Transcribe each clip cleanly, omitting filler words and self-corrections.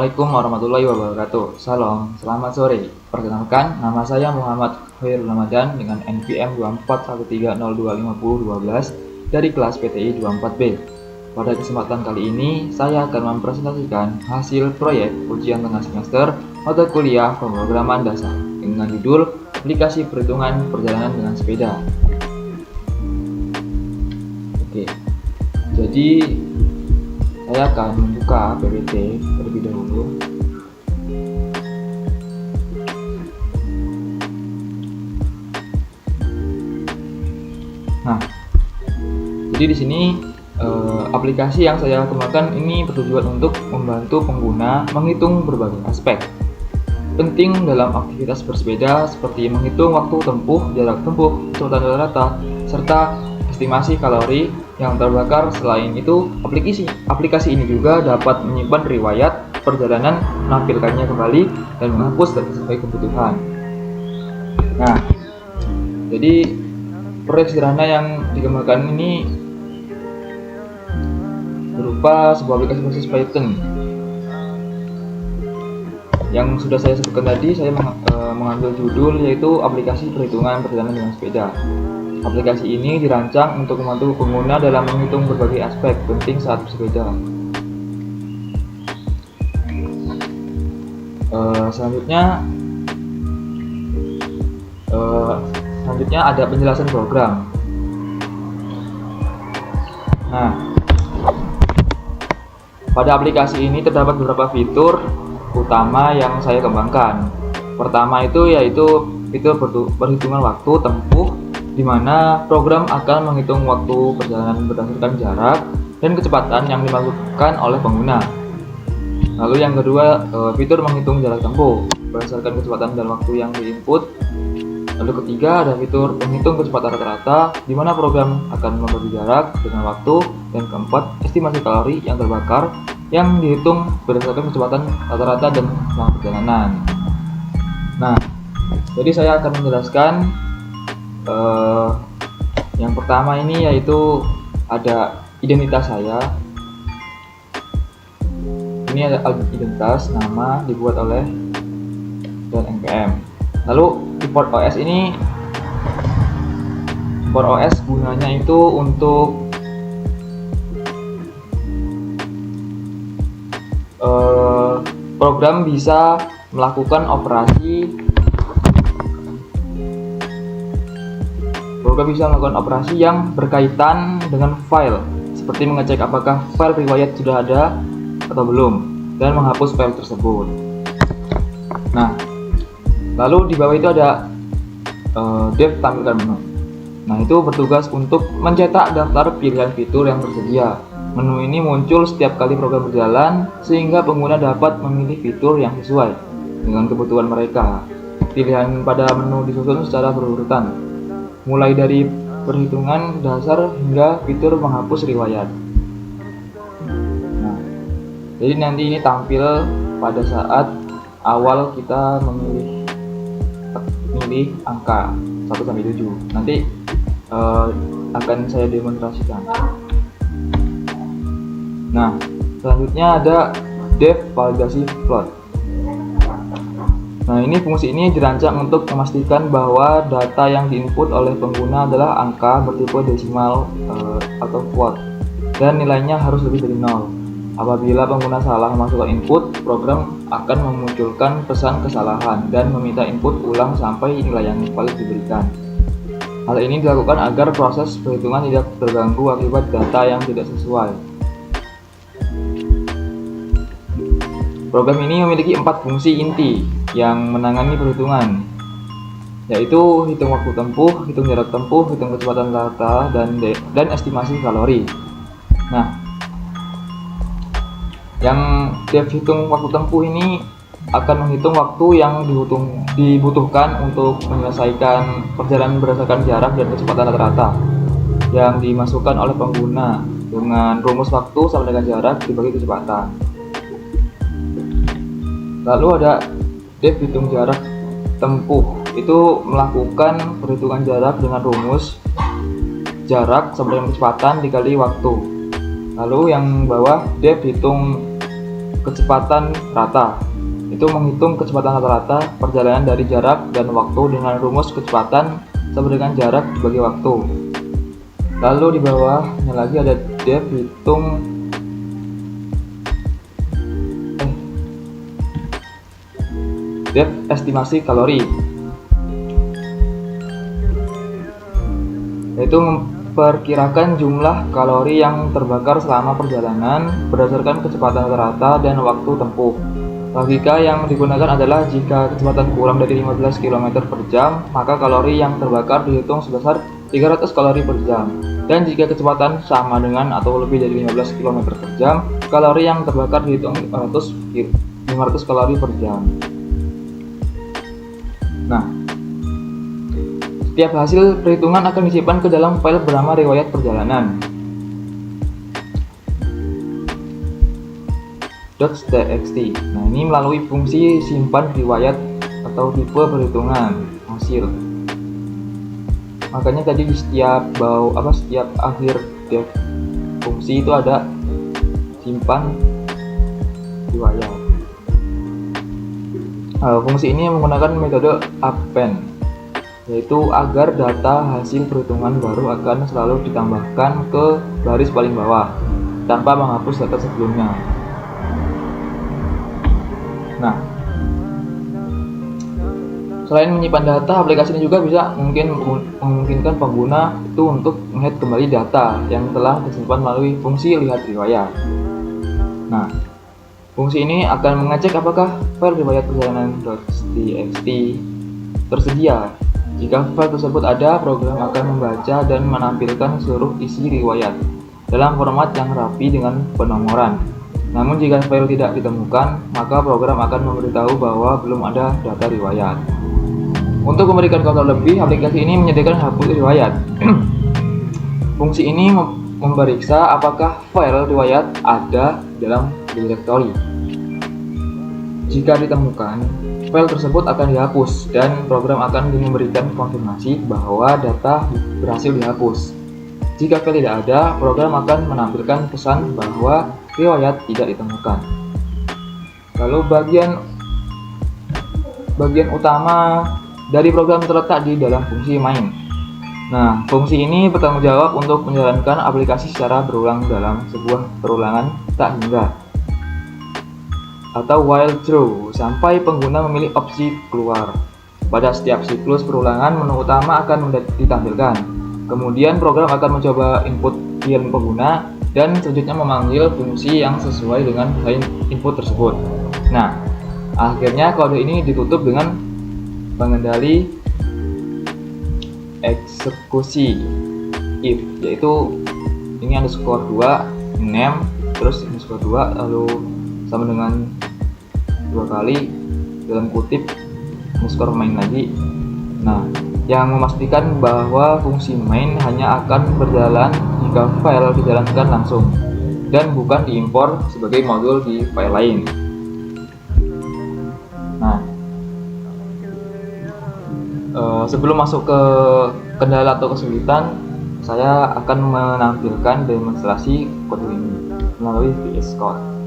Assalamualaikum warahmatullahi wabarakatuh. Salam, selamat sore. Perkenalkan, nama saya Muhammad Khairul Ramadan dengan NPM 2413025012 dari kelas PTI 24B. Pada kesempatan kali ini, saya akan mempresentasikan hasil proyek ujian tengah semester mata kuliah pemrograman dasar dengan judul Aplikasi Perhitungan Perjalanan dengan Sepeda. Oke, jadi saya akan membuka PPT terlebih dahulu. Nah, jadi di sini aplikasi yang saya kembangkan ini bertujuan untuk membantu pengguna menghitung berbagai aspek penting dalam aktivitas bersepeda seperti menghitung waktu tempuh, jarak tempuh, kecepatan rata, serta estimasi kalori yang terbakar. Selain itu, aplikasi ini juga dapat menyimpan riwayat perjalanan, menampilkannya kembali, dan menghapus data sesuai kebutuhan. Nah, jadi proyek sederhana yang dikembangkan ini berupa sebuah aplikasi berbasis Python. Yang sudah saya sebutkan tadi, saya mengambil judul yaitu Aplikasi Perhitungan Perjalanan dengan Sepeda. Aplikasi ini dirancang untuk membantu pengguna dalam menghitung berbagai aspek penting saat bersepeda. Selanjutnya ada penjelasan program. Nah, pada aplikasi ini terdapat beberapa fitur utama yang saya kembangkan. Pertama itu yaitu fitur perhitungan waktu tempuh, di mana program akan menghitung waktu perjalanan berdasarkan jarak dan kecepatan yang dilakukan oleh pengguna. Lalu yang kedua, fitur menghitung jarak tempuh berdasarkan kecepatan dan waktu yang diinput. Lalu ketiga, ada fitur penghitung kecepatan rata-rata, di mana program akan membagi jarak dengan waktu. Dan keempat, estimasi kalori yang terbakar yang dihitung berdasarkan kecepatan rata-rata dan selama perjalanan. Nah, jadi saya akan menjelaskan yang pertama ini yaitu ada identitas saya. Ini ada identitas, nama dibuat oleh dan NPM. Lalu import OS ini, import OS gunanya itu untuk program bisa melakukan operasi yang berkaitan dengan file, seperti mengecek apakah file riwayat sudah ada atau belum, dan menghapus file tersebut. Nah, lalu di bawah itu ada dev tampilkan menu. Nah, itu bertugas untuk mencetak daftar pilihan fitur yang tersedia. Menu ini muncul setiap kali program berjalan, sehingga pengguna dapat memilih fitur yang sesuai dengan kebutuhan mereka. Pilihan pada menu disusun secara berurutan, mulai dari perhitungan dasar hingga fitur menghapus riwayat. Nah, jadi nanti ini tampil pada saat awal kita memilih angka 1-7. Nanti akan saya demonstrasikan. Nah, selanjutnya ada dev validasi float. Nah, fungsi ini dirancang untuk memastikan bahwa data yang diinput oleh pengguna adalah angka bertipe desimal atau float, dan nilainya harus lebih dari 0. Apabila pengguna salah memasukkan input, program akan memunculkan pesan kesalahan dan meminta input ulang sampai nilai yang valid diberikan. Hal ini dilakukan agar proses perhitungan tidak terganggu akibat data yang tidak sesuai. Program ini memiliki 4 fungsi inti yang menangani perhitungan, yaitu hitung waktu tempuh, hitung jarak tempuh, hitung kecepatan rata, dan estimasi kalori. Nah, yang dev hitung waktu tempuh ini akan menghitung waktu yang dibutuhkan untuk menyelesaikan perjalanan berdasarkan jarak dan kecepatan rata-rata yang dimasukkan oleh pengguna dengan rumus waktu sama dengan jarak dibagi kecepatan. Lalu ada dev hitung jarak tempuh, itu melakukan perhitungan jarak dengan rumus jarak sama dengan kecepatan dikali waktu. Lalu yang bawah dev hitung kecepatan rata. Itu menghitung kecepatan rata-rata perjalanan dari jarak dan waktu dengan rumus kecepatan sama dengan jarak dibagi waktu. Lalu di bawahnya lagi ada depth depth estimasi kalori, yaitu memperkirakan jumlah kalori yang terbakar selama perjalanan berdasarkan kecepatan rata-rata dan waktu tempuh. Logika yang digunakan adalah jika kecepatan kurang dari 15 km per jam, maka kalori yang terbakar dihitung sebesar 300 kalori per jam. Dan jika kecepatan sama dengan atau lebih dari 15 km per jam, kalori yang terbakar dihitung 500 kalori per jam. Nah, setiap hasil perhitungan akan disimpan ke dalam file bernama riwayat perjalanan .txt. Nah, ini melalui fungsi simpan riwayat atau tipe perhitungan hasil. Makanya tadi di setiap akhir def fungsi itu ada simpan riwayat. Fungsi ini menggunakan metode append, yaitu agar data hasil perhitungan baru akan selalu ditambahkan ke baris paling bawah tanpa menghapus data sebelumnya. Nah, selain menyimpan data, aplikasi ini juga bisa memungkinkan pengguna itu untuk melihat kembali data yang telah disimpan melalui fungsi lihat riwayat. Nah, fungsi ini akan mengecek apakah file riwayat perjalanan.txt tersedia. Jika file tersebut ada, program akan membaca dan menampilkan seluruh isi riwayat dalam format yang rapi dengan penomoran. Namun jika file tidak ditemukan, maka program akan memberitahu bahwa belum ada data riwayat. Untuk memberikan contoh lebih, aplikasi ini menyediakan hapus riwayat. Fungsi ini memeriksa apakah file riwayat ada dalam directory. Jika ditemukan, file tersebut akan dihapus dan program akan memberikan konfirmasi bahwa data berhasil dihapus. Jika file tidak ada, program akan menampilkan pesan bahwa riwayat tidak ditemukan. Lalu bagian utama dari program terletak di dalam fungsi main. Nah, fungsi ini bertanggung jawab untuk menjalankan aplikasi secara berulang dalam sebuah perulangan tak hingga atau while through sampai pengguna memilih opsi keluar. Pada setiap siklus perulangan, menu utama akan ditampilkan. Kemudian program akan mencoba input pilihan pengguna dan selanjutnya memanggil fungsi yang sesuai dengan input tersebut. Nah, akhirnya kode ini ditutup dengan pengendali eksekusi if, yaitu ini underscore 2 name terus underscore 2 lalu sama dengan 2 kali dalam kutip underscore main lagi. Nah, yang memastikan bahwa fungsi main hanya akan berjalan jika file dijalankan langsung dan bukan diimpor sebagai modul di file lain. Nah, sebelum masuk ke kendala atau kesulitan, saya akan menampilkan demonstrasi kode ini melalui VS Code.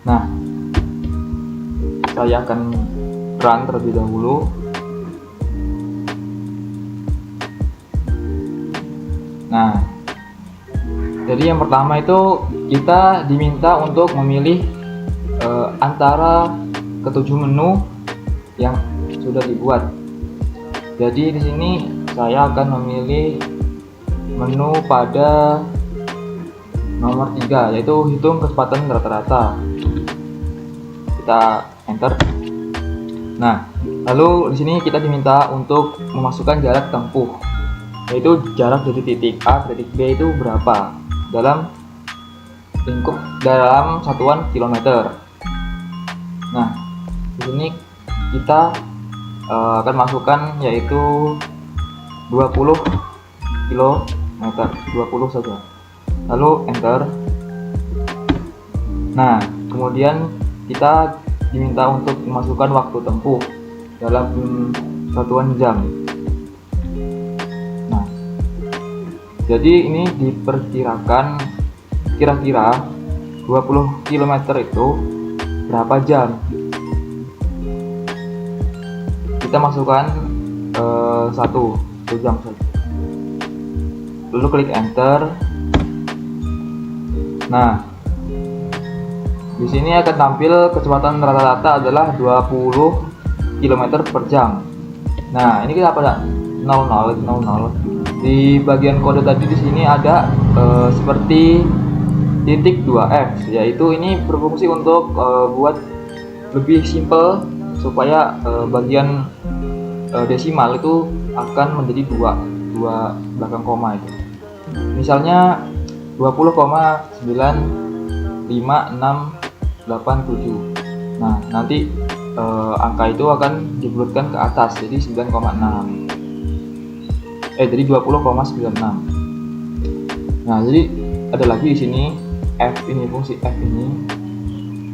Nah, saya akan run terlebih dahulu. Nah, jadi yang pertama itu kita diminta untuk memilih antara ketujuh menu yang sudah dibuat. Jadi di sini saya akan memilih menu pada nomor 3, yaitu hitung kecepatan rata-rata. Kita enter. Nah, lalu di sini kita diminta untuk memasukkan jarak tempuh, yaitu jarak dari titik A ke titik B itu berapa dalam lingkup dalam satuan kilometer. Nah, di sini kita akan masukkan yaitu 20 km, 20 saja. Lalu enter. Nah, kemudian kita diminta untuk memasukkan waktu tempuh dalam satuan jam. Nah, jadi ini diperkirakan kira-kira 20 km itu berapa jam. Kita masukkan 1 jam saja. Lalu klik enter. Nah, di sini akan tampil kecepatan rata-rata adalah 20 km per jam. Nah, ini kita pada 00. Di bagian kode tadi di sini ada seperti titik 2x, yaitu ini berfungsi untuk buat lebih simple supaya bagian desimal itu akan menjadi 2 belakang koma itu. Misalnya 20,95687. Nah, nanti angka itu akan dibulatkan ke atas jadi 9,6. Jadi 20,96. Nah, jadi ada lagi di sini f ini, fungsi f ini.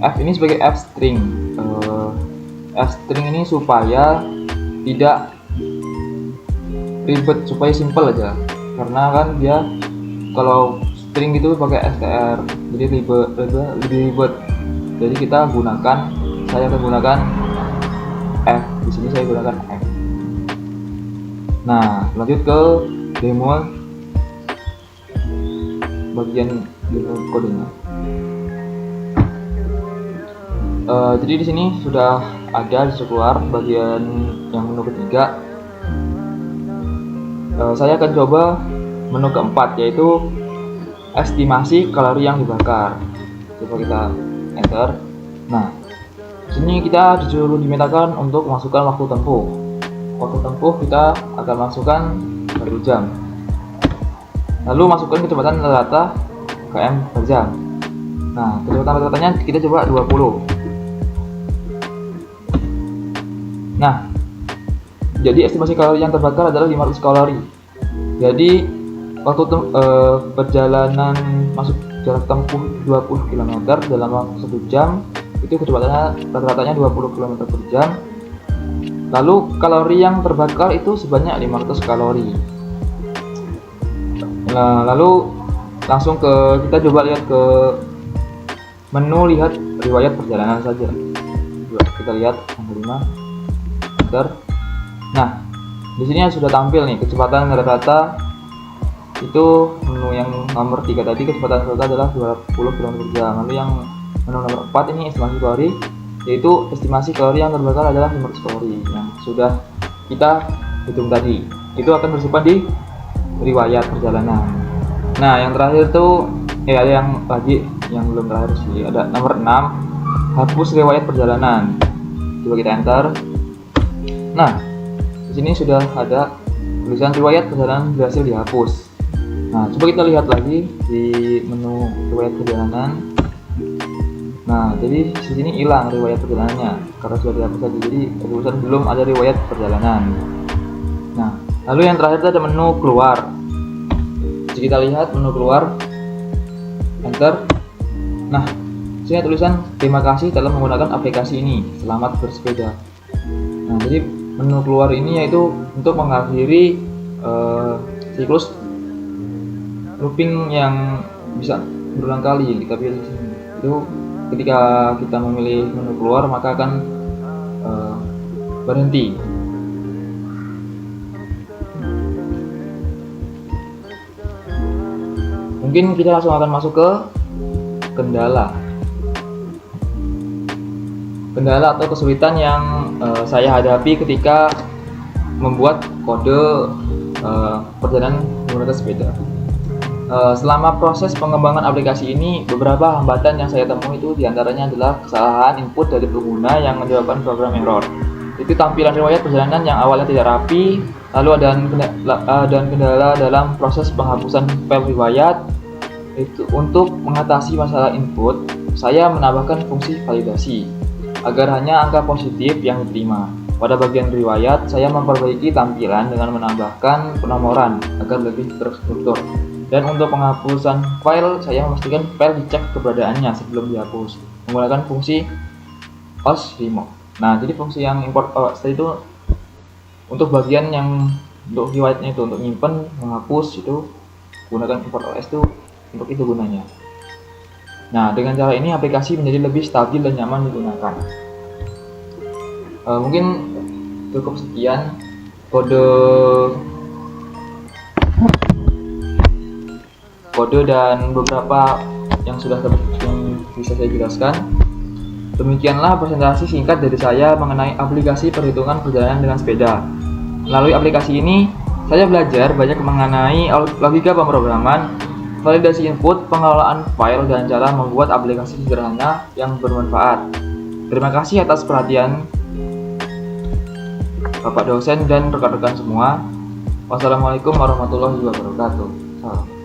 F ini sebagai f string. F string ini supaya tidak ribet, supaya simple aja. Karena kan dia kalau string gitu pakai str, jadi lebih ribet. Jadi saya akan gunakan f. Di sini saya gunakan f. Nah, lanjut ke demo bagian demo kodenya. Jadi di sini sudah ada keluar bagian yang menu ketiga. Saya akan coba menu keempat, yaitu estimasi kalori yang dibakar. Coba kita enter. Nah, sini kita disuruh dimintakan untuk masukkan waktu tempuh. Waktu tempuh kita akan masukkan 1 jam. Lalu masukkan kecepatan rata-rata km per jam. Nah, kecepatan rata-ratanya kita coba 20. Nah, jadi estimasi kalori yang terbakar adalah 500 kalori. Jadi waktu perjalanan masuk jarak tempuh 20 km dalam waktu 1 jam, itu kecepatannya rata-ratanya 20 km per jam. Lalu kalori yang terbakar itu sebanyak 500 kalori. Nah, lalu langsung kita coba lihat ke menu lihat riwayat perjalanan saja. Kita lihat yang kelima, enter. Nah, di sini sudah tampil nih kecepatan rata-rata. Itu menu yang nomor 3 tadi, kecepatan rata adalah 20 km per jam. Lalu yang menu nomor 4 ini estimasi kalori, yaitu estimasi kalori yang terbakar adalah 500 kalori yang sudah kita hitung tadi. Itu akan tersimpan di riwayat perjalanan. Nah, yang terakhir tuh ada yang lagi yang belum terakhir sih, ada nomor 6, hapus riwayat perjalanan. Coba kita enter. Nah, di sini sudah ada tulisan riwayat perjalanan berhasil dihapus. Nah, coba kita lihat lagi di menu riwayat perjalanan. Nah, jadi di sini hilang riwayat perjalanannya karena sudah dihapus tadi. Jadi tulisan belum ada riwayat perjalanan. Nah, lalu yang terakhir ada menu keluar. Jadi kita lihat menu keluar, enter. Nah, sini tulisan terima kasih telah menggunakan aplikasi ini, selamat bersepeda. Nah, jadi menu keluar ini yaitu untuk mengakhiri siklus looping yang bisa berulang kali kita pilih di sini. Itu ketika kita memilih menu keluar maka akan berhenti. Mungkin kita langsung akan masuk ke kendala atau kesulitan yang saya hadapi ketika membuat kode perjalanan menggunakan sepeda. Selama proses pengembangan aplikasi ini, beberapa hambatan yang saya temui itu diantaranya adalah kesalahan input dari pengguna yang menyebabkan program error. Itu tampilan riwayat perjalanan yang awalnya tidak rapi, lalu ada kendala dalam proses penghapusan file riwayat. Itu untuk mengatasi masalah input, saya menambahkan fungsi validasi agar hanya angka positif yang diterima. Pada bagian riwayat, saya memperbaiki tampilan dengan menambahkan penomoran agar lebih terstruktur. Dan untuk penghapusan file, saya memastikan file dicek keberadaannya sebelum dihapus menggunakan fungsi os remove. Nah, jadi fungsi yang import OS itu untuk bagian yang untuk riwayatnya itu, untuk nyimpen, menghapus itu gunakan import OS itu untuk itu gunanya. Nah, dengan cara ini aplikasi menjadi lebih stabil dan nyaman digunakan. Mungkin cukup sekian kode dan beberapa yang sudah bisa saya jelaskan. Demikianlah presentasi singkat dari saya mengenai aplikasi perhitungan perjalanan dengan sepeda. Melalui aplikasi ini, saya belajar banyak mengenai logika pemrograman, validasi input, pengelolaan file, dan cara membuat aplikasi sederhana yang bermanfaat. Terima kasih atas perhatian Bapak dosen dan rekan-rekan semua. Wassalamualaikum warahmatullahi wabarakatuh. Salam.